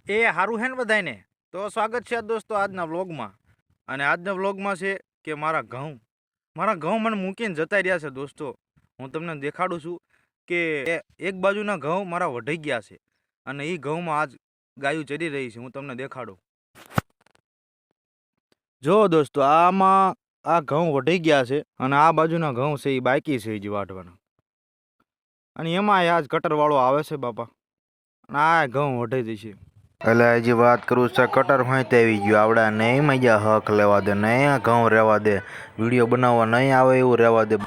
એ હારું હે ને બધાને. તો સ્વાગત છે દોસ્તો આજના વ્લોગમાં. અને આજના વ્લોગમાં છે કે મારા ઘઉં મને મૂકીને જતા રહ્યા છે દોસ્તો. હું તમને દેખાડું છું કે એક બાજુના ઘઉં મારા વઢાઈ ગયા છે અને એ ઘઉંમાં આજ ગાયું ચરી રહી છે. હું તમને દેખાડું. જો દોસ્તો આમાં આ ઘઉં વઢાઈ ગયા છે અને આ બાજુના ઘઉં છે એ બાકી છે હજી વાઢવાના. અને એમાં આજ કટરવાળો આવે છે બાપા. અને આ ઘઉં વઢાઈ જશે. એટલે હજી વાત કરું છે કટર હોય આવી ગયું આવડા નહીં મજા હક લેવા દે નહીં ઘઉં રહેવા દે વિડીયો બનાવવા નહીં આવે એવું રહેવા દે.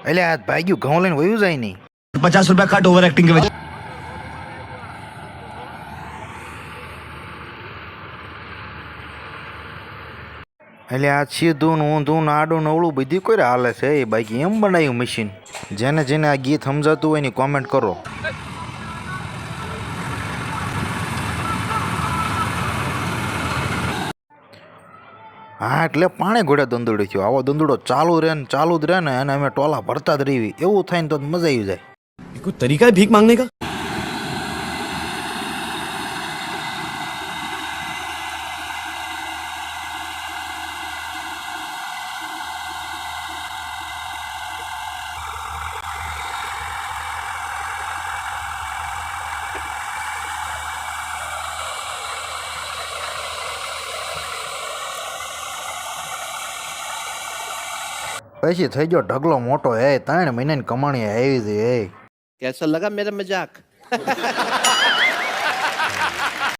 એટલે આ ભાગ્યું ઘઉં લઈને વયું જાય નહીં. 50 रुपया कट ओवर एक्टिंग के वजह। એટલે આ સીધું ઊંધું આડું નવળું બધી કોઈ હાલે છે એ બાકી એમ બનાવ્યું મશીન. જેને જેને આ ગીત સમજાતું હોય એની કોમેન્ટ કરો. હા એટલે પાણી ઘોડે દંદુડો થયો. આવો દંદુડો ચાલુ જ રહે ને અને અમે ટોલા ભરતા જ રહી એવું થાય ને તો મજા આવી જાય. कोई तरीका है भीख मांगने का? પછી થઈ ગયો ઢગલો મોટો. 3 મહિનાની કમાણી આવી હતી. कैसा लगा मेरा मजाक?